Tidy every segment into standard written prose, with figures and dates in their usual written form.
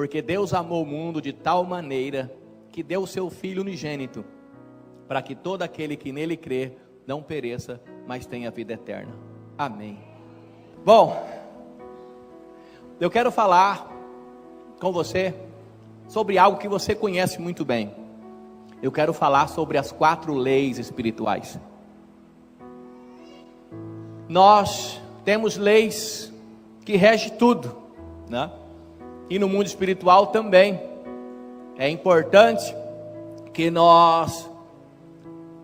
Porque Deus amou o mundo de tal maneira que deu o seu Filho unigênito, para que todo aquele que nele crê não pereça, mas tenha vida eterna. Amém. Bom, eu quero falar com você sobre algo que você conhece muito bem. Eu quero falar sobre as 4 leis espirituais. Nós temos leis que regem tudo, né? E no mundo espiritual também. É importante que nós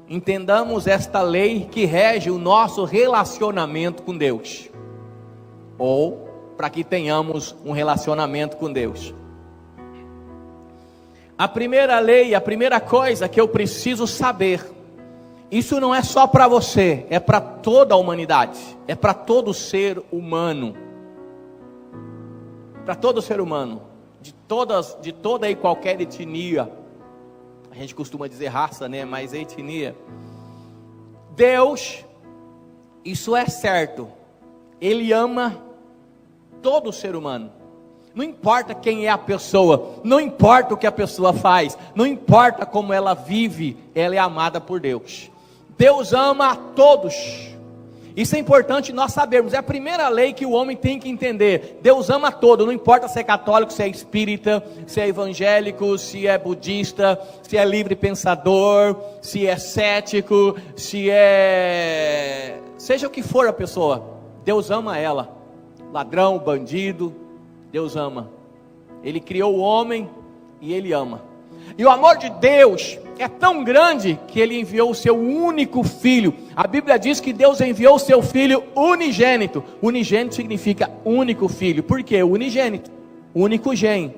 entendamos esta lei que rege o nosso relacionamento com Deus, ou para que tenhamos um relacionamento com Deus. A primeira lei, a primeira coisa que eu preciso saber, isso não é só para você, é para toda a humanidade, é para todo ser humano, para todo ser humano, de toda e qualquer etnia. A gente costuma dizer raça, né? Mas etnia. Deus, isso é certo, Ele ama todo ser humano. Não importa quem é a pessoa, não importa o que a pessoa faz, não importa como ela vive, ela é amada por Deus. Deus ama a todos. Isso é importante nós sabermos. É a primeira lei que o homem tem que entender. Deus ama a todos, não importa se é católico, se é espírita, se é evangélico, se é budista, se é livre pensador, se é cético, seja o que for a pessoa, Deus ama ela. Ladrão, bandido, Deus ama. Ele criou o homem e Ele ama. E o amor de Deus é tão grande que Ele enviou o seu único filho. A Bíblia diz que Deus enviou o seu filho unigênito. Unigênito significa único filho. Por quê? Unigênito, único gene,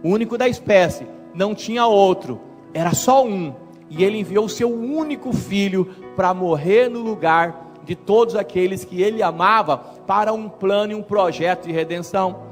único da espécie. Não tinha outro, era só um. E Ele enviou o seu único filho para morrer no lugar de todos aqueles que Ele amava, para um plano e um projeto de redenção.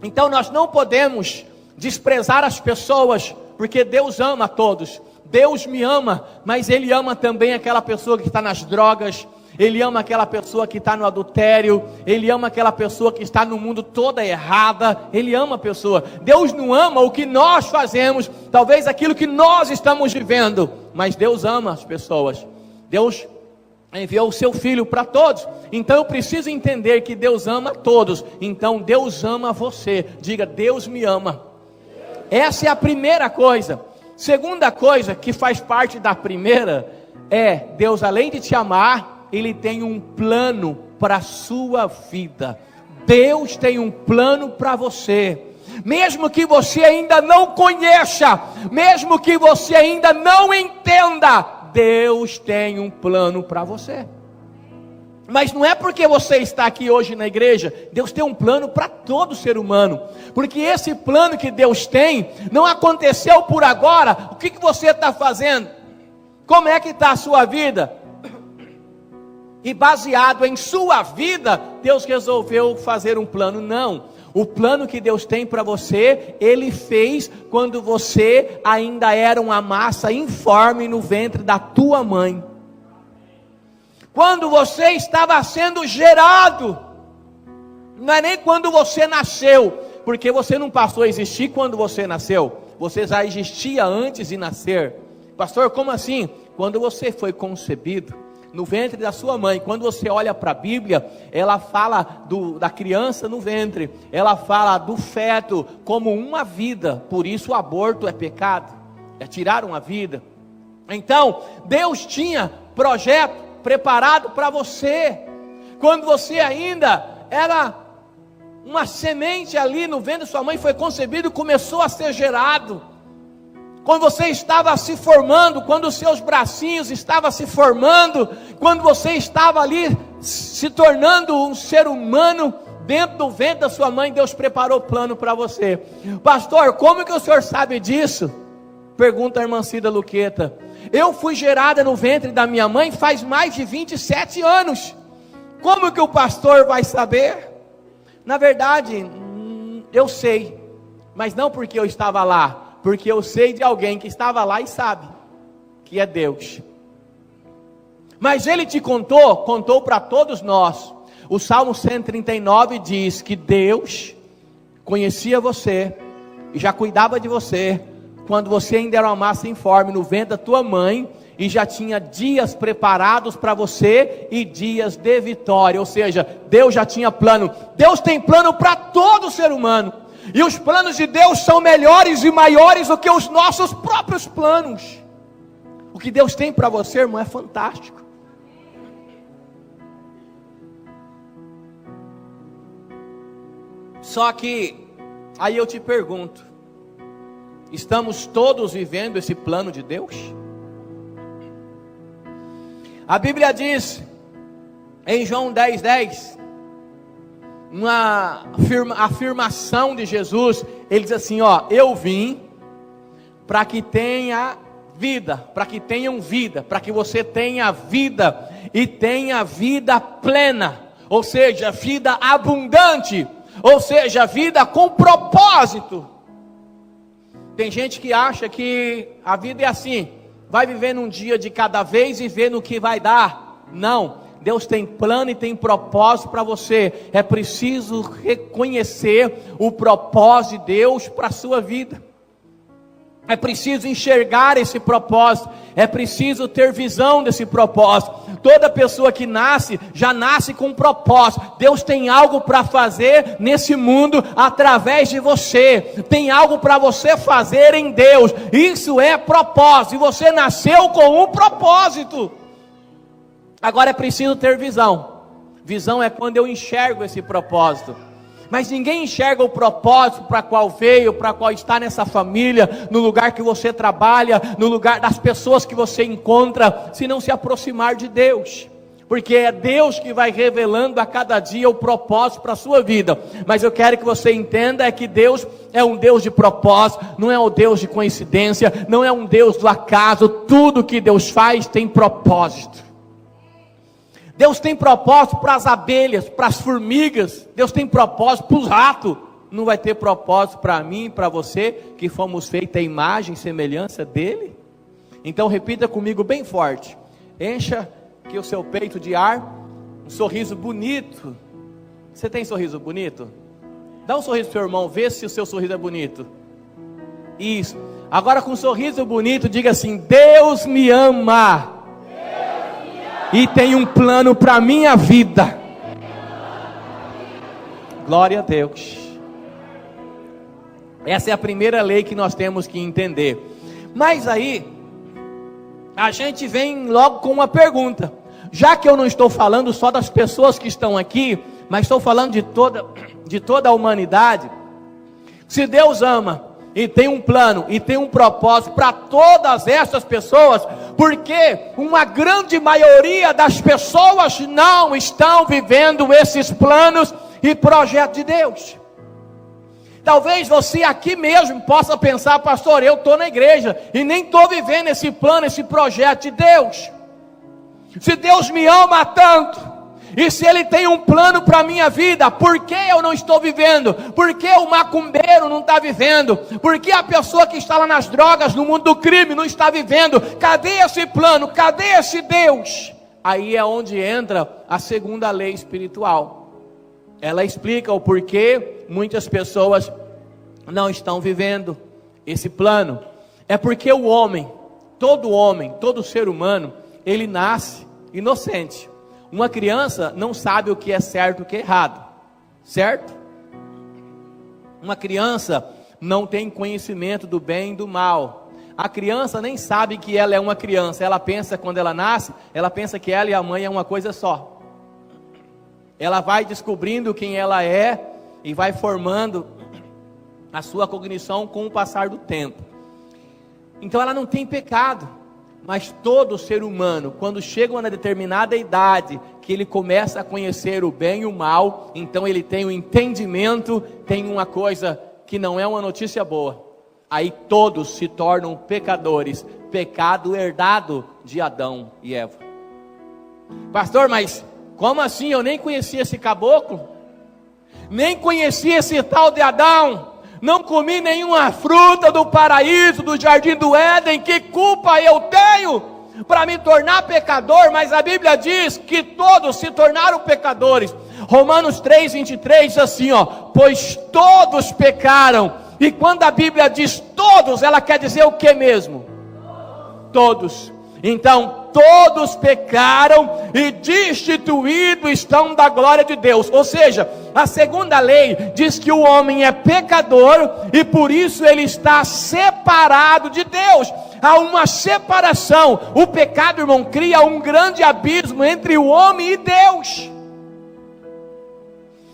Então nós não podemos desprezar as pessoas, porque Deus ama a todos. Deus me ama, mas Ele ama também aquela pessoa que está nas drogas, Ele ama aquela pessoa que está no adultério, Ele ama aquela pessoa que está no mundo toda errada, Ele ama a pessoa. Deus não ama o que nós fazemos, talvez aquilo que nós estamos vivendo, mas Deus ama as pessoas. Deus enviou o seu filho para todos. Então eu preciso entender que Deus ama a todos. Então Deus ama você. Diga: Deus me ama. Essa é a primeira coisa. Segunda coisa que faz parte da primeira é: Deus, além de te amar, Ele tem um plano para a sua vida. Deus tem um plano para você. Mesmo que você ainda não conheça, mesmo que você ainda não entenda, Deus tem um plano para você. Mas não é porque você está aqui hoje na igreja. Deus tem um plano para todo ser humano, porque esse plano que Deus tem não aconteceu por agora. O que você está fazendo? Como é que está a sua vida? E baseado em sua vida, Deus resolveu fazer um plano? Não. O plano que Deus tem para você, Ele fez quando você ainda era uma massa informe no ventre da tua mãe. Quando você estava sendo gerado, não é nem quando você nasceu, porque você não passou a existir quando você nasceu, você já existia antes de nascer. Pastor, como assim? Quando você foi concebido no ventre da sua mãe. Quando você olha para a Bíblia, ela fala da criança no ventre, ela fala do feto como uma vida. Por isso o aborto é pecado, é tirar uma vida. Então Deus tinha projeto preparado para você. Quando você ainda era uma semente ali no ventre da sua mãe, foi concebido, começou a ser gerado. Quando você estava se formando, quando os seus bracinhos estavam se formando, quando você estava ali se tornando um ser humano dentro do ventre da sua mãe, Deus preparou o plano para você. Pastor, como que o senhor sabe disso? Pergunta a irmã Cida Luqueta. Eu fui gerada no ventre da minha mãe faz mais de 27 anos. Como que o pastor vai saber? Na verdade, eu sei, mas não porque eu estava lá, porque eu sei de alguém que estava lá e sabe, que é Deus. Mas Ele te contou para todos nós. O Salmo 139 diz que Deus conhecia você e já cuidava de você, quando você ainda era uma massa informe no ventre da tua mãe, e já tinha dias preparados para você, e dias de vitória. Ou seja, Deus já tinha plano. Deus tem plano para todo ser humano, e os planos de Deus são melhores e maiores do que os nossos próprios planos. O que Deus tem para você, irmão, é fantástico. Só que, aí eu te pergunto, estamos todos vivendo esse plano de Deus? A Bíblia diz, em João 10:10, uma afirmação de Jesus, ele diz assim, eu vim para que tenha vida, para que tenham vida, para que você tenha vida, e tenha vida plena, ou seja, vida abundante, ou seja, vida com propósito. Tem gente que acha que a vida é assim, vai vivendo um dia de cada vez e vendo o que vai dar. Não, Deus tem plano e tem propósito para você. É preciso reconhecer o propósito de Deus para a sua vida. É preciso enxergar esse propósito, é preciso ter visão desse propósito. Toda pessoa que nasce, já nasce com um propósito. Deus tem algo para fazer nesse mundo através de você. Tem algo para você fazer em Deus. Isso é propósito, e você nasceu com um propósito. Agora é preciso ter visão. Visão é quando eu enxergo esse propósito. Mas ninguém enxerga o propósito para qual veio, para qual está nessa família, no lugar que você trabalha, no lugar das pessoas que você encontra, se não se aproximar de Deus. Porque é Deus que vai revelando a cada dia o propósito para a sua vida. Mas eu quero que você entenda que Deus é um Deus de propósito, não é um Deus de coincidência, não é um Deus do acaso. Tudo que Deus faz tem propósito. Deus tem propósito para as abelhas, para as formigas. Deus tem propósito para os ratos. Não vai ter propósito para mim e para você, que fomos feitos à imagem e semelhança dele? Então repita comigo bem forte. Encha aqui o seu peito de ar. Um sorriso bonito. Você tem sorriso bonito? Dá um sorriso para o seu irmão, vê se o seu sorriso é bonito. Isso. Agora com um sorriso bonito, diga assim: Deus me ama. E tem um plano para a minha vida. Glória a Deus. Essa é a primeira lei que nós temos que entender. Mas aí, a gente vem logo com uma pergunta. Já que eu não estou falando só das pessoas que estão aqui, mas estou falando de toda a humanidade. Se Deus ama, e tem um plano, e tem um propósito para todas essas pessoas, porque uma grande maioria das pessoas não estão vivendo esses planos e projetos de Deus. Talvez você aqui mesmo possa pensar: pastor, eu estou na igreja e nem estou vivendo esse plano, esse projeto de Deus. Se Deus me ama tanto, e se Ele tem um plano para a minha vida, por que eu não estou vivendo? Por que o macumbeiro não está vivendo? Por que a pessoa que está lá nas drogas, no mundo do crime, não está vivendo? Cadê esse plano? Cadê esse Deus? Aí é onde entra a segunda lei espiritual. Ela explica o porquê muitas pessoas não estão vivendo esse plano. É porque o homem, todo ser humano, ele nasce inocente. Uma criança não sabe o que é certo e o que é errado, certo? Uma criança não tem conhecimento do bem e do mal. A criança nem sabe que ela é uma criança. Ela pensa, quando ela nasce, ela pensa que ela e a mãe é uma coisa só. Ela vai descobrindo quem ela é e vai formando a sua cognição com o passar do tempo. Então ela não tem pecado. Mas todo ser humano, quando chega a uma determinada idade, que ele começa a conhecer o bem e o mal, então ele tem um entendimento, tem uma coisa que não é uma notícia boa. Aí todos se tornam pecadores, pecado herdado de Adão e Eva. Pastor, mas como assim? Eu nem conhecia esse caboclo, nem conhecia esse tal de Adão. Não comi nenhuma fruta do paraíso, do jardim do Éden. Que culpa eu tenho para me tornar pecador? Mas a Bíblia diz que todos se tornaram pecadores. Romanos 3:23 diz assim, pois todos pecaram E quando a Bíblia diz todos, ela quer dizer o que mesmo? Todos. Então, todos pecaram e destituídos estão da glória de Deus. Ou seja, a segunda lei diz que o homem é pecador e por isso ele está separado de Deus. Há uma separação. O pecado, irmão, cria um grande abismo entre o homem e Deus.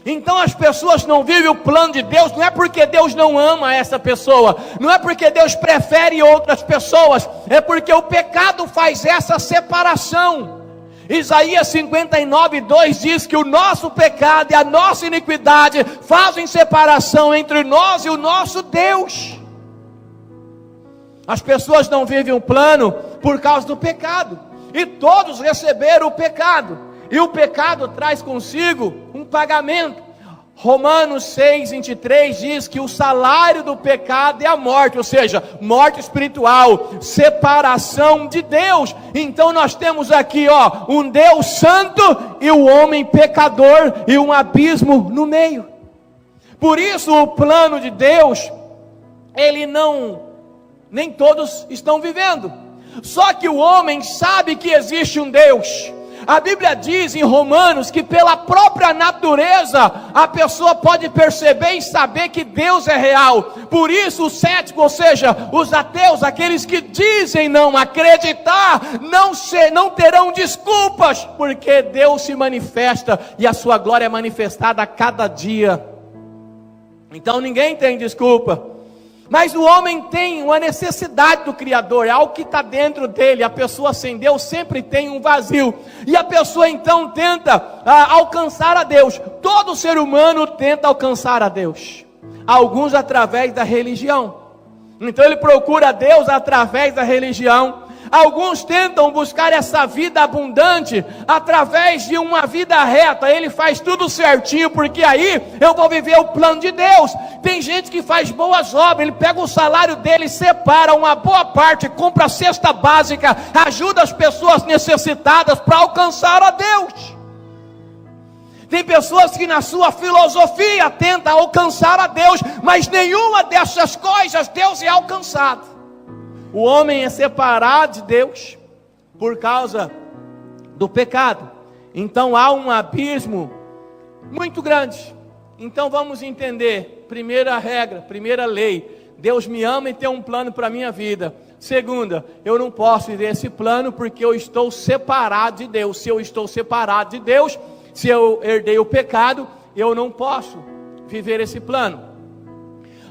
Então as pessoas não vivem o plano de Deus, não é porque Deus não ama essa pessoa, não é porque Deus prefere outras pessoas, é porque o pecado faz essa separação. Isaías 59:2 diz que o nosso pecado e a nossa iniquidade fazem separação entre nós e o nosso Deus. As pessoas não vivem o plano por causa do pecado, e todos receberam o pecado. E o pecado traz consigo um pagamento. Romanos 6:23 diz que o salário do pecado é a morte, ou seja, morte espiritual, separação de Deus. Então nós temos aqui, um Deus santo e o homem pecador e um abismo no meio. Por isso o plano de Deus, nem todos estão vivendo. Só que o homem sabe que existe um Deus. A Bíblia diz em Romanos que pela própria natureza a pessoa pode perceber e saber que Deus é real. Por isso os céticos, ou seja, os ateus, aqueles que dizem não acreditar, não terão desculpas, porque Deus se manifesta e a sua glória é manifestada a cada dia. Então ninguém tem desculpa. Mas o homem tem uma necessidade do Criador, é algo que está dentro dele. A pessoa sem Deus sempre tem um vazio, e a pessoa então tenta alcançar a Deus. Todo ser humano tenta alcançar a Deus, alguns através da religião. Então ele procura Deus através da religião. Alguns tentam buscar essa vida abundante através de uma vida reta. Ele faz tudo certinho, porque aí eu vou viver o plano de Deus. Tem gente que faz boas obras, ele pega o salário dele, separa uma boa parte, compra a cesta básica, ajuda as pessoas necessitadas para alcançar a Deus. Tem pessoas que na sua filosofia tentam alcançar a Deus, mas nenhuma dessas coisas Deus é alcançado. O homem é separado de Deus por causa do pecado. Então há um abismo muito grande. Então vamos entender. Primeira regra, primeira lei: Deus me ama e tem um plano para a minha vida. Segunda, eu não posso viver esse plano porque eu estou separado de Deus. Se eu estou separado de Deus, se eu herdei o pecado, eu não posso viver esse plano.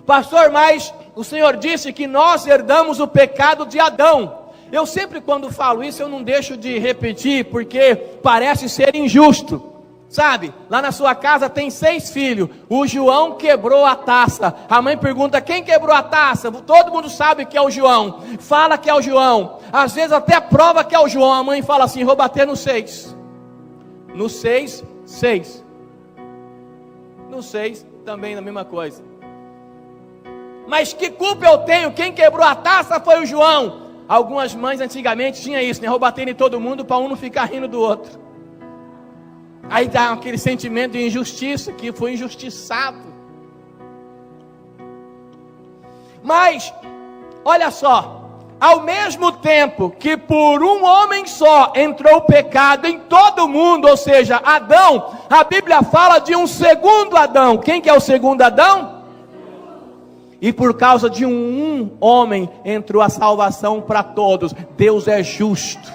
Pastor, mas o Senhor disse que nós herdamos o pecado de Adão. Eu sempre, quando falo isso, eu não deixo de repetir, porque parece ser injusto. Sabe, lá na sua casa tem 6 filhos. O João quebrou a taça. A mãe pergunta: quem quebrou a taça? Todo mundo sabe que é o João. Fala que é o João. Às vezes até prova que é o João. A mãe fala assim: vou bater no 6. No 6, 6. No 6, também a mesma coisa. Mas que culpa eu tenho? Quem quebrou a taça foi o João. Algumas mães antigamente tinham isso, né? Vou bater em todo mundo para um não ficar rindo do outro. Aí dá aquele sentimento de injustiça, que foi injustiçado. Mas, olha só, ao mesmo tempo que por um homem só entrou o pecado em todo mundo, ou seja, Adão, a Bíblia fala de um segundo Adão. Quem que é o segundo Adão? E por causa de um homem entrou a salvação para todos. Deus é justo.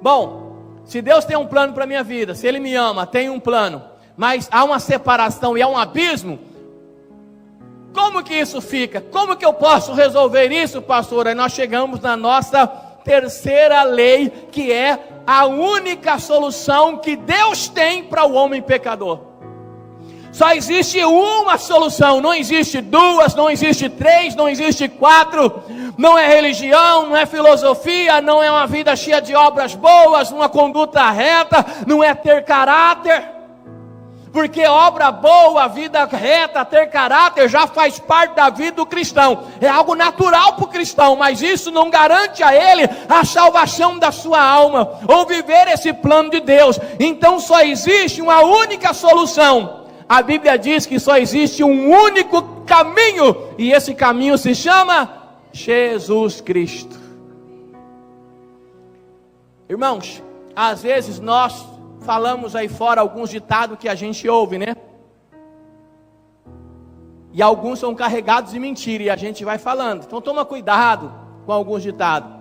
Bom, se Deus tem um plano para a minha vida, se Ele me ama, tem um plano, mas há uma separação e há um abismo, como que isso fica? Como que eu posso resolver isso, pastor? Aí nós chegamos na nossa terceira lei, que é a única solução que Deus tem para o homem pecador. Só existe uma solução, não existe duas, não existe três, não existe quatro. Não é religião, não é filosofia, não é uma vida cheia de obras boas, uma conduta reta, não é ter caráter. Porque obra boa, vida reta, ter caráter já faz parte da vida do cristão. É algo natural para o cristão, mas isso não garante a ele a salvação da sua alma, ou viver esse plano de Deus. Então só existe uma única solução. A Bíblia diz que só existe um único caminho, e esse caminho se chama Jesus Cristo. Irmãos, às vezes nós falamos aí fora alguns ditados que a gente ouve, né? E alguns são carregados de mentira, e a gente vai falando. Então toma cuidado com alguns ditados.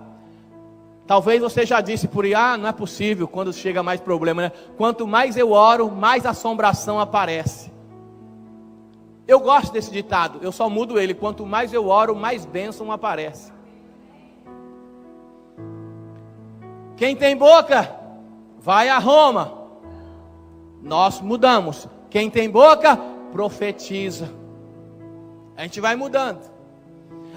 Talvez você já disse por aí, não é possível, quando chega mais problema, né? Quanto mais eu oro, mais assombração aparece. Eu gosto desse ditado, eu só mudo ele. Quanto mais eu oro, mais bênção aparece. Quem tem boca, vai a Roma. Nós mudamos. Quem tem boca, profetiza. A gente vai mudando.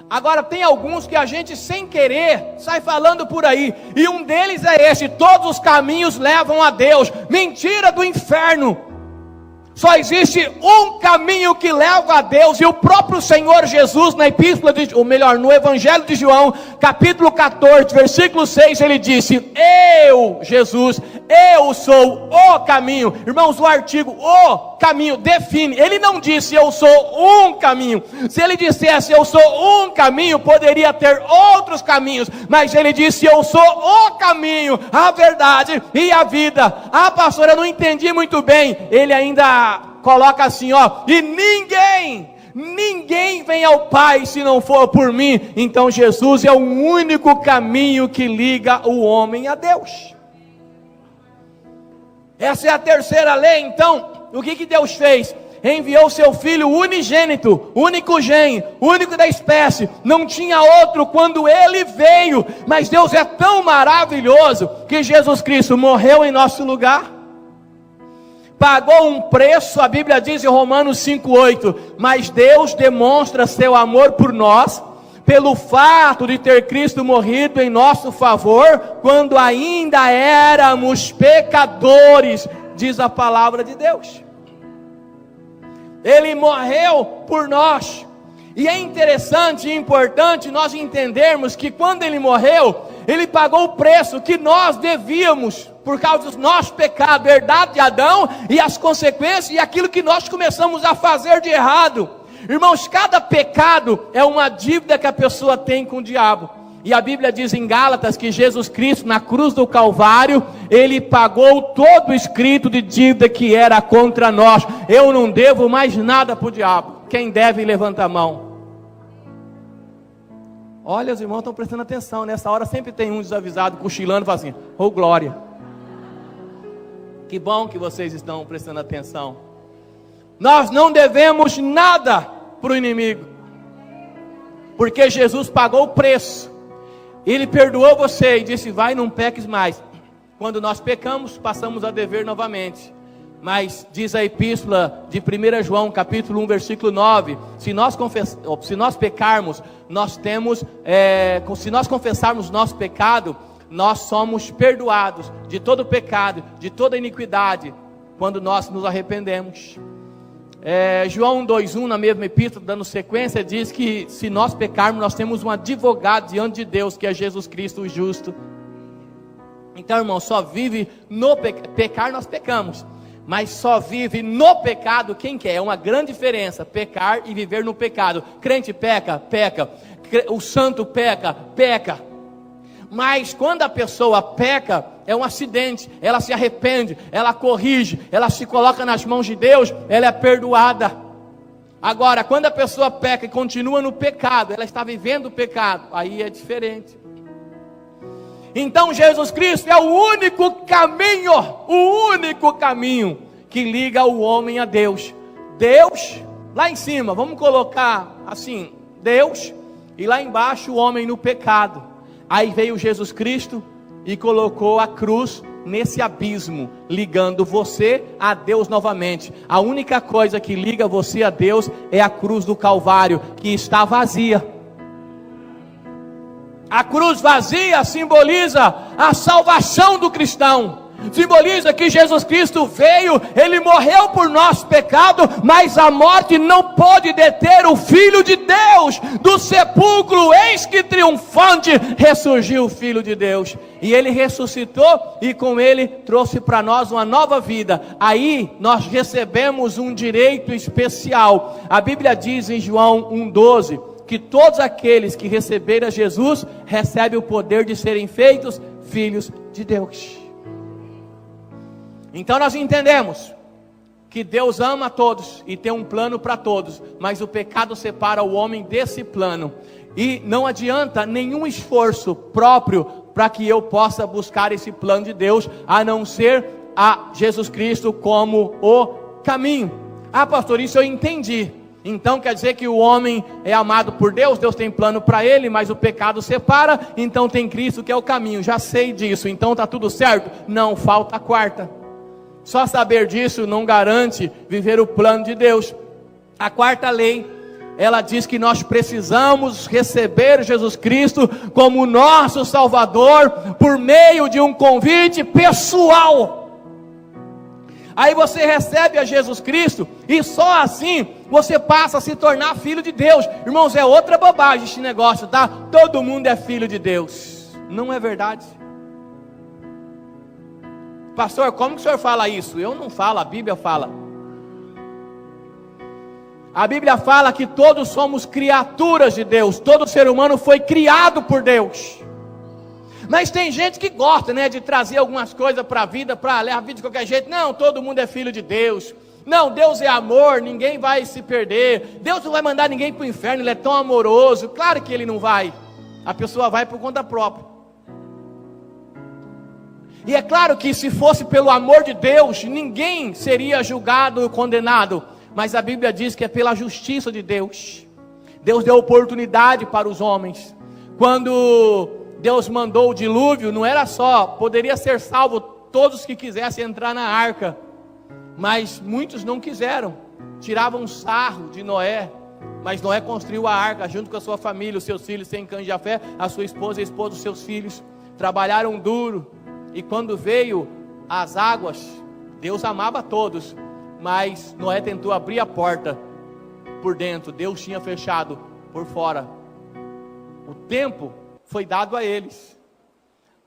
Agora tem alguns que a gente sem querer sai falando por aí, e um deles é esse: todos os caminhos levam a Deus. Mentira do inferno. Só existe um caminho que leva a Deus, e o próprio Senhor Jesus, na epístola, no Evangelho de João, capítulo 14, versículo 6, ele disse: eu, Jesus, eu sou o caminho. Irmãos, o artigo o caminho define. Ele não disse eu sou um caminho. Se ele dissesse eu sou um caminho, poderia ter outros caminhos, mas ele disse eu sou o caminho, a verdade e a vida. Pastor, eu não entendi muito bem. Ele ainda coloca assim, e ninguém vem ao Pai se não for por mim. Então Jesus é o único caminho que liga o homem a Deus. Essa é a terceira lei. Então, o que Deus fez? Enviou seu Filho unigênito, único da espécie, não tinha outro quando Ele veio. Mas Deus é tão maravilhoso que Jesus Cristo morreu em nosso lugar, pagou um preço. A Bíblia diz em Romanos 5,8: mas Deus demonstra seu amor por nós, pelo fato de ter Cristo morrido em nosso favor, quando ainda éramos pecadores, diz a palavra de Deus. Ele morreu por nós. E é interessante e importante nós entendermos que quando Ele morreu, Ele pagou o preço que nós devíamos, por causa dos nossos pecados, herdado de Adão, e as consequências, e aquilo que nós começamos a fazer de errado. Irmãos, cada pecado é uma dívida que a pessoa tem com o diabo. E a Bíblia diz em Gálatas que Jesus Cristo, na cruz do Calvário, Ele pagou todo o escrito de dívida que era contra nós. Eu não devo mais nada para o diabo. Quem deve, levanta a mão. Olha, os irmãos estão prestando atenção. Nessa hora sempre tem um desavisado, cochilando, fala assim: ô glória. Que bom que vocês estão prestando atenção. Nós não devemos nada para o inimigo, porque Jesus pagou o preço. Ele perdoou você e disse: vai, não peques mais. Quando nós pecamos, passamos a dever novamente. Mas diz a epístola de 1 João, capítulo 1, versículo 9: se nós pecarmos, se nós confessarmos nosso pecado, nós somos perdoados de todo pecado, de toda iniquidade, quando nós nos arrependemos. João 2,1, na mesma epístola, dando sequência, diz que se nós pecarmos, nós temos um advogado diante de Deus, que é Jesus Cristo o justo. Então, irmão, só vive no pecar, nós pecamos, mas só vive no pecado quem quer. É uma grande diferença, pecar e viver no pecado. Crente peca, o santo peca. Mas quando a pessoa peca, é um acidente, ela se arrepende, ela corrige, ela se coloca nas mãos de Deus, ela é perdoada. Agora, quando a pessoa peca e continua no pecado, ela está vivendo o pecado, aí é diferente. Então Jesus Cristo é o único caminho que liga o homem a Deus. Deus, lá em cima, vamos colocar assim, Deus, e lá embaixo o homem no pecado. Aí veio Jesus Cristo e colocou a cruz nesse abismo, ligando você a Deus novamente. A única coisa que liga você a Deus é a cruz do Calvário, que está vazia. A cruz vazia simboliza a salvação do cristão. Simboliza que Jesus Cristo veio, Ele morreu por nosso pecado, mas a morte não pode deter o Filho de Deus. Do sepulcro, eis que triunfante, ressurgiu o Filho de Deus. E Ele ressuscitou e com Ele trouxe para nós uma nova vida. Aí nós recebemos um direito especial. A Bíblia diz em João 1,12, que todos aqueles que receberam Jesus, recebem o poder de serem feitos filhos de Deus. Então nós entendemos que Deus ama a todos e tem um plano para todos, mas o pecado separa o homem desse plano, e não adianta nenhum esforço próprio para que eu possa buscar esse plano de Deus, a não ser a Jesus Cristo como o caminho. Ah, pastor, isso eu entendi. Então quer dizer que o homem é amado por Deus, Deus tem plano para ele, mas o pecado separa, então tem Cristo que é o caminho. Já sei disso, então está tudo certo? Não, falta a quarta. Só saber disso não garante viver o plano de Deus. A quarta lei, ela diz que nós precisamos receber Jesus Cristo como nosso Salvador, por meio de um convite pessoal. Aí você recebe a Jesus Cristo, e só assim você passa a se tornar filho de Deus. Irmãos, é outra bobagem esse negócio, tá? Todo mundo é filho de Deus. Não é verdade. Pastor, como que o senhor fala isso? Eu não falo, a Bíblia fala. A Bíblia fala que todos somos criaturas de Deus. Todo ser humano foi criado por Deus. Mas tem gente que gosta, né, de trazer algumas coisas para a vida, para levar a vida de qualquer jeito. Não, todo mundo é filho de Deus. Não, Deus é amor, ninguém vai se perder. Deus não vai mandar ninguém para o inferno, Ele é tão amoroso. Claro que Ele não vai. A pessoa vai por conta própria. E é claro que se fosse pelo amor de Deus, ninguém seria julgado ou condenado. Mas a Bíblia diz que é pela justiça de Deus. Deus deu oportunidade para os homens. Quando Deus mandou o dilúvio, não era só, poderia ser salvo todos que quisessem entrar na arca. Mas muitos não quiseram. Tiravam sarro de Noé. Mas Noé construiu a arca junto com a sua família, os seus filhos sem cães de Jafé, a sua esposa e a esposa dos seus filhos. Trabalharam duro. E quando veio as águas, Deus amava todos, mas Noé tentou abrir a porta por dentro, Deus tinha fechado por fora. O tempo foi dado a eles.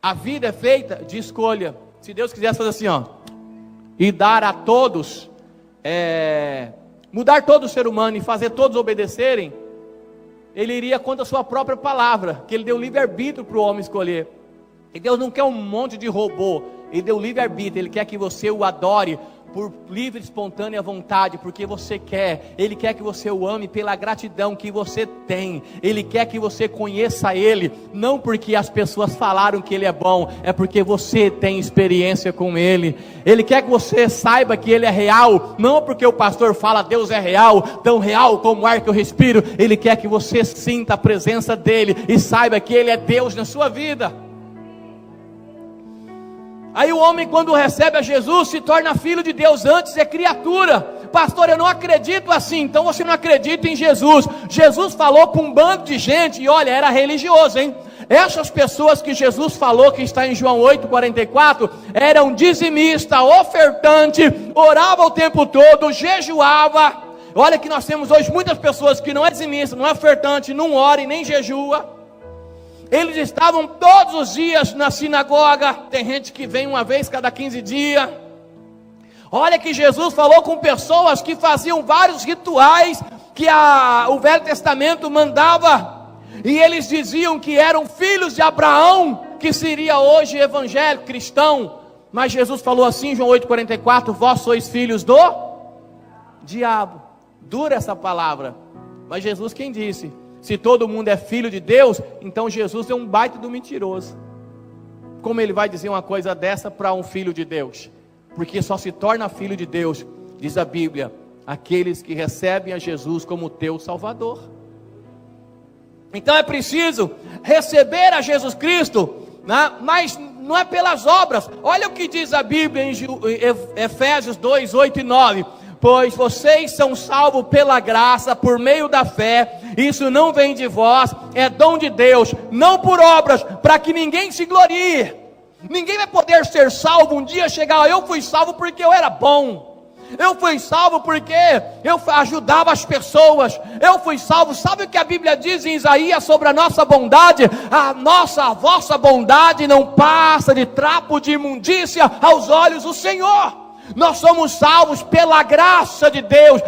A vida é feita de escolha. Se Deus quisesse fazer assim, ó, e dar a todos, mudar todo o ser humano e fazer todos obedecerem, Ele iria contra a sua própria palavra, que Ele deu livre-arbítrio para o homem escolher. E Deus não quer um monte de robô. Ele deu livre-arbítrio. Ele quer que você o adore por livre e espontânea vontade, porque você quer. Ele quer que você o ame pela gratidão que você tem. Ele quer que você conheça Ele, não porque as pessoas falaram que Ele é bom, é porque você tem experiência com Ele. Ele quer que você saiba que Ele é real, não porque o pastor fala Deus é real, tão real como o ar que eu respiro. Ele quer que você sinta a presença dEle e saiba que Ele é Deus na sua vida. Aí o homem, quando recebe a Jesus, se torna filho de Deus. Antes é criatura. Pastor, eu não acredito assim. Então você não acredita em Jesus. Jesus falou para um bando de gente, e olha, era religioso, hein? Essas pessoas que Jesus falou, que está em João 8,44, eram dizimista, ofertante, orava o tempo todo, jejuava. Olha que nós temos hoje muitas pessoas que não é dizimista, não é ofertante, não ora e nem jejua. Eles estavam todos os dias na sinagoga. Tem gente que vem uma vez cada 15 dias. Olha que Jesus falou com pessoas que faziam vários rituais que o Velho Testamento mandava. E eles diziam que eram filhos de Abraão, que seria hoje evangélico, cristão. Mas Jesus falou assim, João 8,44, vós sois filhos do diabo. Dura essa palavra. Mas Jesus quem disse? Se todo mundo é filho de Deus, então Jesus é um baita do mentiroso. Como ele vai dizer uma coisa dessa para um filho de Deus? Porque só se torna filho de Deus, diz a Bíblia, aqueles que recebem a Jesus como teu Salvador. Então é preciso receber a Jesus Cristo, né? Mas não é pelas obras. Olha o que diz a Bíblia em Efésios 2, 8 e 9. Pois vocês são salvos pela graça, por meio da fé. Isso não vem de vós, é dom de Deus, não por obras, para que ninguém se glorie. Ninguém vai poder ser salvo um dia, chegar, eu fui salvo porque eu era bom. Eu fui salvo porque eu ajudava as pessoas. Eu fui salvo. Sabe o que a Bíblia diz em Isaías sobre a nossa bondade? A vossa bondade não passa de trapo de imundícia aos olhos do Senhor. Nós somos salvos pela graça de Deus,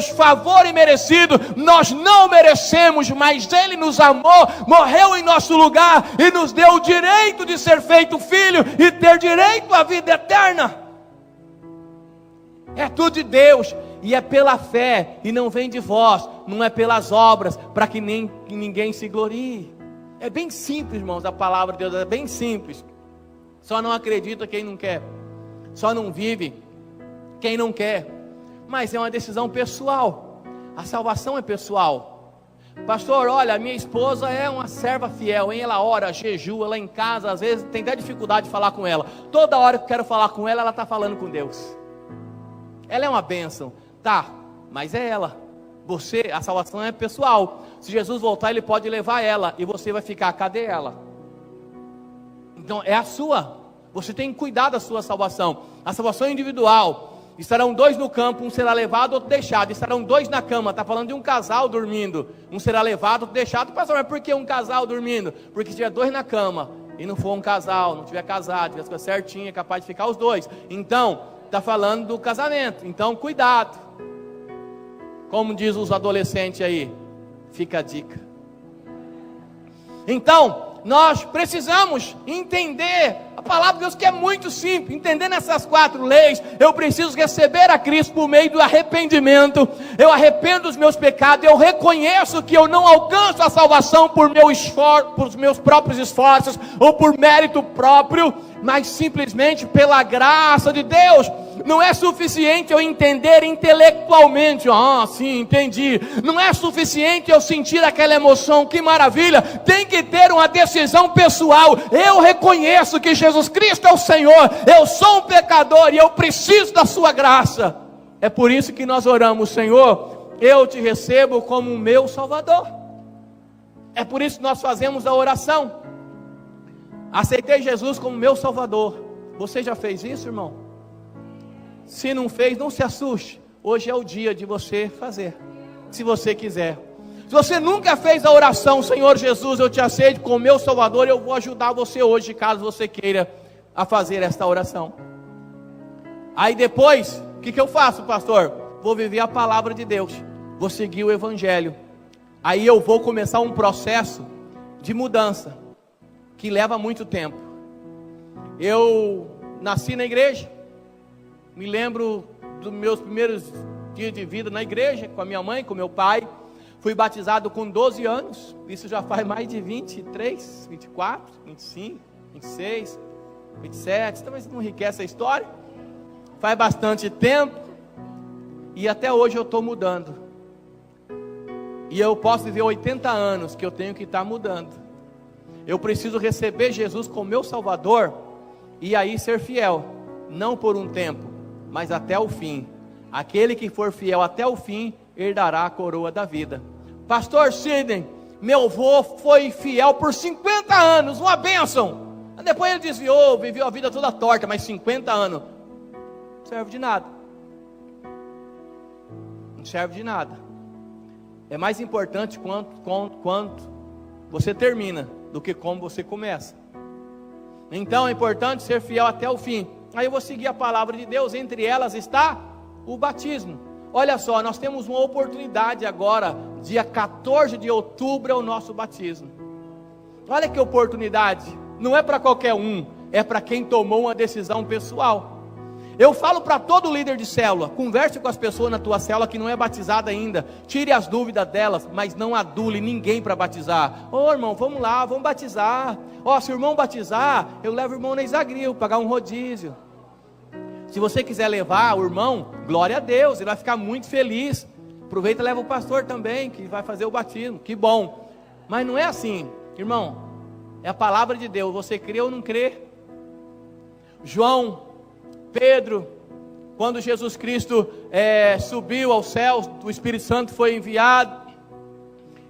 favor imerecido. Nós não merecemos, mas Ele nos amou, morreu em nosso lugar e nos deu o direito de ser feito filho e ter direito à vida eterna. É tudo de Deus, e é pela fé, e não vem de vós, não é pelas obras, para que ninguém se glorie. É bem simples, irmãos, a palavra de Deus é bem simples. Só não acredita quem não quer, só não vive quem não quer, mas é uma decisão pessoal. A salvação é pessoal. Pastor, olha, minha esposa é uma serva fiel, hein? Ela ora, jejua, lá em casa, às vezes tem até dificuldade de falar com ela. Toda hora que eu quero falar com ela, ela está falando com Deus. Ela é uma bênção, tá, mas é ela. Você, a salvação é pessoal. Se Jesus voltar, Ele pode levar ela, e você vai ficar, cadê ela? Então é a sua. Você tem que cuidar da sua salvação. A salvação é individual. Estarão 2 no campo, um será levado, outro deixado. Estarão 2 na cama. Está falando de um casal dormindo. Um será levado, outro deixado. Pastor, mas por que um casal dormindo? Porque se tiver 2 na cama e não for um casal, não tiver casado, tiver as coisas certinhas, é capaz de ficar os 2. Então, está falando do casamento. Então, cuidado. Como diz os adolescentes aí, fica a dica. Então, nós precisamos entender a palavra de Deus, que é muito simples. Entendendo essas 4 leis, eu preciso receber a Cristo por meio do arrependimento. Eu arrependo dos meus pecados, eu reconheço que eu não alcanço a salvação por por meus próprios esforços, ou por mérito próprio, mas simplesmente pela graça de Deus. Não é suficiente eu entender intelectualmente, sim, entendi. Não é suficiente eu sentir aquela emoção, que maravilha. Tem que ter uma decisão pessoal. Eu reconheço que Jesus Cristo é o Senhor. Eu sou um pecador e eu preciso da sua graça. É por isso que nós oramos, Senhor, eu te recebo como meu Salvador. É por isso que nós fazemos a oração. Aceitei Jesus como meu Salvador. Você já fez isso, irmão? Se não fez, não se assuste. Hoje é o dia de você fazer, se você quiser. Se você nunca fez a oração, Senhor Jesus, eu te aceito como meu Salvador, eu vou ajudar você hoje, caso você queira a fazer esta oração. Aí depois, o que eu faço, pastor? Vou viver a palavra de Deus, vou seguir o Evangelho. Aí eu vou começar um processo de mudança, que leva muito tempo. Eu nasci na igreja. Me lembro dos meus primeiros dias de vida na igreja, com a minha mãe, com meu pai. Fui batizado com 12 anos, isso já faz mais de 23, 24, 25, 26, 27, talvez não enriquece a história. Faz bastante tempo, e até hoje eu estou mudando. E eu posso viver 80 anos que eu tenho que estar mudando. Eu preciso receber Jesus como meu Salvador, e aí ser fiel, não por um tempo, mas até o fim. Aquele que for fiel até o fim, herdará a coroa da vida. Pastor Sidney, meu avô foi fiel por 50 anos, uma bênção. Depois ele desviou, viveu a vida toda torta, mas 50 anos, não serve de nada. Não serve de nada. É mais importante quanto você termina, do que como você começa. Então é importante ser fiel até o fim. Aí eu vou seguir a palavra de Deus. Entre elas está o batismo. Olha só, nós temos uma oportunidade agora. Dia 14 de outubro é o nosso batismo. Olha que oportunidade. Não é para qualquer um, é para quem tomou uma decisão pessoal. Eu falo para todo líder de célula: converse com as pessoas na tua célula que não é batizada ainda. Tire as dúvidas delas, mas não adule ninguém para batizar. Irmão, vamos lá, vamos batizar. Se o irmão batizar, eu levo o irmão na Isagril, pagar um rodízio. Se você quiser levar o irmão, glória a Deus, ele vai ficar muito feliz. Aproveita e leva o pastor também, que vai fazer o batismo, que bom. Mas não é assim, irmão. É a palavra de Deus, você crê ou não crê? João, Pedro, quando Jesus Cristo subiu aos céus, o Espírito Santo foi enviado,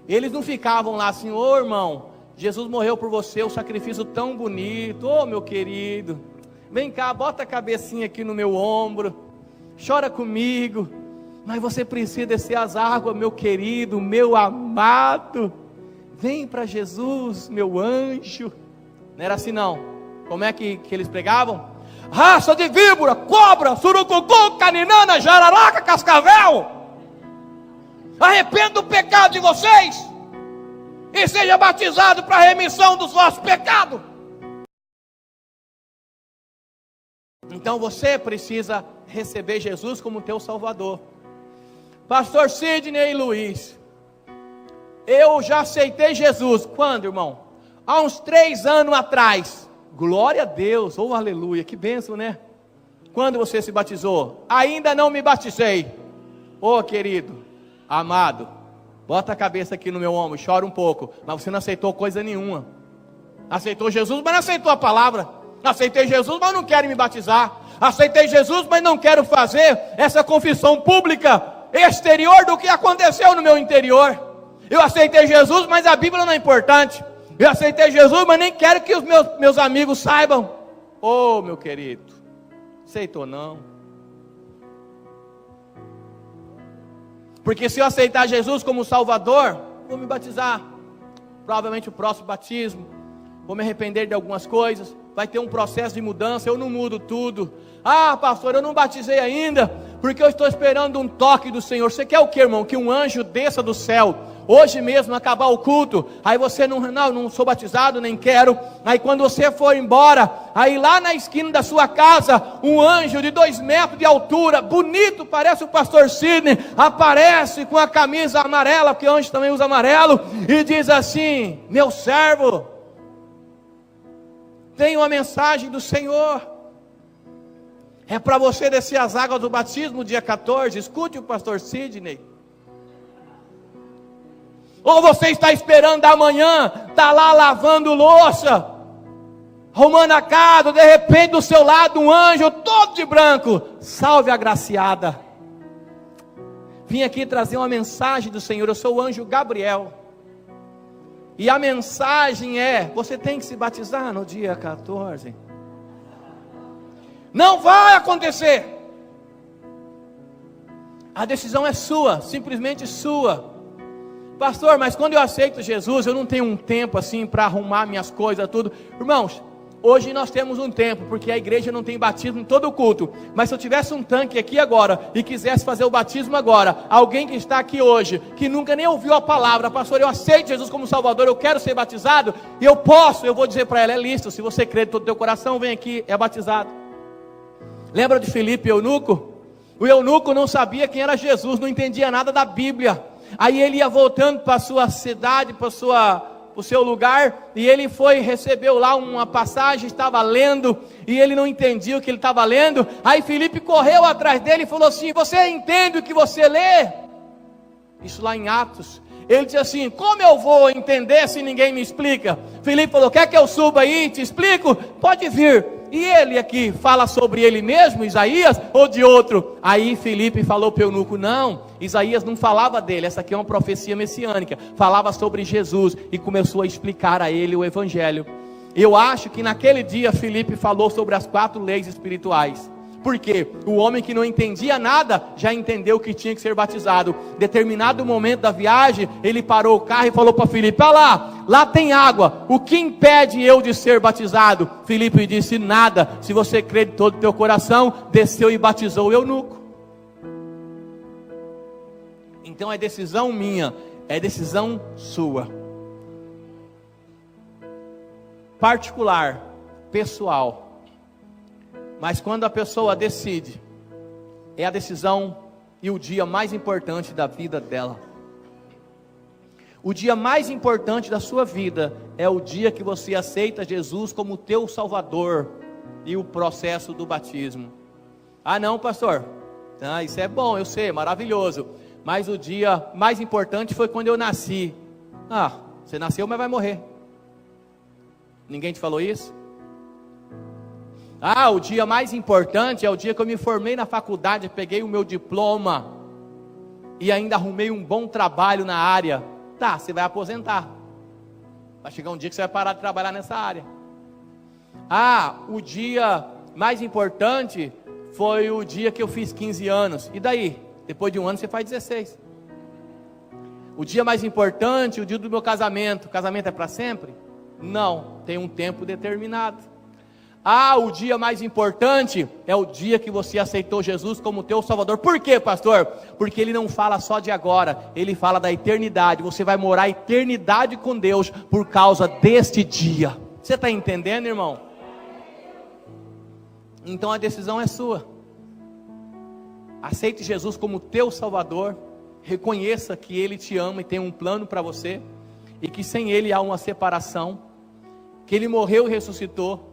eles não ficavam lá assim: irmão, Jesus morreu por você, um sacrifício tão bonito. Oh, meu querido, vem cá, bota a cabecinha aqui no meu ombro, chora comigo. Mas você precisa descer as águas, meu querido, meu amado. Vem para Jesus, meu anjo. Não era assim não. Como é que eles pregavam? Raça de víbora, cobra, surucucu, caninana, jararaca, cascavel. Arrependa do pecado de vocês e seja batizado para a remissão dos vossos pecados. Então você precisa receber Jesus como teu Salvador. Pastor Sidney e Luiz, eu já aceitei Jesus. Quando, irmão? Há uns 3 anos atrás. Glória a Deus, oh aleluia, que bênção, né? Quando você se batizou? Ainda não me batizei. Oh querido, amado, bota a cabeça aqui no meu ombro, chora um pouco. Mas você não aceitou coisa nenhuma. Aceitou Jesus, mas não aceitou a palavra. Aceitei Jesus, mas não quero me batizar. Aceitei Jesus, mas não quero fazer essa confissão pública exterior do que aconteceu no meu interior. Eu aceitei Jesus, mas a Bíblia não é importante. Eu aceitei Jesus, mas nem quero que os meus amigos saibam. Oh, meu querido, aceitou não? Porque se eu aceitar Jesus como Salvador, vou me batizar. Provavelmente o próximo batismo, vou me arrepender de algumas coisas. Vai ter um processo de mudança, eu não mudo tudo. Ah, pastor, eu não batizei ainda, porque eu estou esperando um toque do Senhor. Você quer o que, irmão? Que um anjo desça do céu, hoje mesmo, acabar o culto. Aí você não sou batizado, nem quero. Aí quando você for embora, aí lá na esquina da sua casa, um anjo de 2 metros de altura, bonito, parece o pastor Sidney, aparece com a camisa amarela, porque anjo também usa amarelo, e diz assim: meu servo, tem uma mensagem do Senhor. É para você descer as águas do batismo dia 14. Escute o pastor Sidney. Ou você está esperando amanhã, está lá lavando louça, arrumando a casa, de repente do seu lado um anjo todo de branco. Salve a agraciada. Vim aqui trazer uma mensagem do Senhor. Eu sou o anjo Gabriel. E a mensagem é: você tem que se batizar no dia 14. Não vai acontecer. A decisão é sua, simplesmente sua. Pastor, mas quando eu aceito Jesus, eu não tenho um tempo assim para arrumar minhas coisas, tudo. Irmãos, hoje nós temos um tempo, porque a igreja não tem batismo em todo o culto. Mas se eu tivesse um tanque aqui agora e quisesse fazer o batismo agora, alguém que está aqui hoje, que nunca nem ouviu a palavra: pastor, eu aceito Jesus como Salvador, eu quero ser batizado, e eu vou dizer para ela: é lícito, se você crê de todo o teu coração, vem aqui, é batizado. Lembra de Filipe e eunuco? O eunuco não sabia quem era Jesus, não entendia nada da Bíblia. Aí ele ia voltando para a sua cidade, para o seu lugar, e ele recebeu lá uma passagem, estava lendo, e ele não entendia o que ele estava lendo. Aí Filipe correu atrás dele e falou assim: você entende o que você lê? Isso lá em Atos. Ele disse assim: como eu vou entender se ninguém me explica? Filipe falou: quer que eu suba aí e te explico? Pode vir. E ele aqui fala sobre ele mesmo, Isaías, ou de outro? Aí Filipe falou para o eunuco: não, Isaías não falava dele, essa aqui é uma profecia messiânica, falava sobre Jesus, e começou a explicar a ele o evangelho. Eu acho que naquele dia Filipe falou sobre as 4 leis espirituais. Porque o homem que não entendia nada já entendeu que tinha que ser batizado. Determinado momento da viagem, ele parou o carro e falou para Filipe: olha lá tem água, o que impede eu de ser batizado? Filipe disse: nada, se você crê de todo o teu coração. Desceu e batizou o eunuco. Então é decisão minha, é decisão sua, particular, pessoal. Mas quando a pessoa decide, é a decisão e o dia mais importante da vida dela. O dia mais importante da sua vida é o dia que você aceita Jesus como teu Salvador e o processo do batismo. Ah não, pastor, isso é bom, eu sei, é maravilhoso, mas o dia mais importante foi quando eu nasci. Você nasceu, mas vai morrer. Ninguém te falou isso? O dia mais importante é o dia que eu me formei na faculdade, peguei o meu diploma e ainda arrumei um bom trabalho na área. Você vai aposentar. Vai chegar um dia que você vai parar de trabalhar nessa área. O dia mais importante foi o dia que eu fiz 15 anos. E daí? Depois de um ano você faz 16. O dia mais importante, o dia do meu casamento. O casamento é para sempre? Não, tem um tempo determinado. O dia mais importante é o dia que você aceitou Jesus como teu Salvador. Por quê, pastor? Porque Ele não fala só de agora, Ele fala da eternidade. Você vai morar a eternidade com Deus por causa deste dia. Você está entendendo, irmão? Então a decisão é sua. Aceite Jesus como teu Salvador. Reconheça que Ele te ama e tem um plano para você, e que sem Ele há uma separação, que Ele morreu e ressuscitou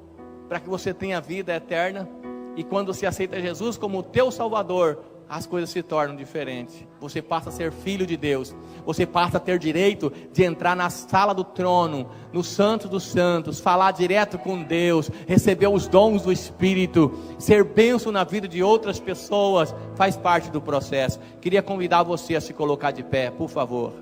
para que você tenha vida eterna. E quando você aceita Jesus como teu Salvador, as coisas se tornam diferentes. Você passa a ser filho de Deus. Você passa a ter direito de entrar na sala do trono, no Santo dos Santos, falar direto com Deus, receber os dons do Espírito, ser bênção na vida de outras pessoas. Faz parte do processo. Queria convidar você a se colocar de pé, por favor.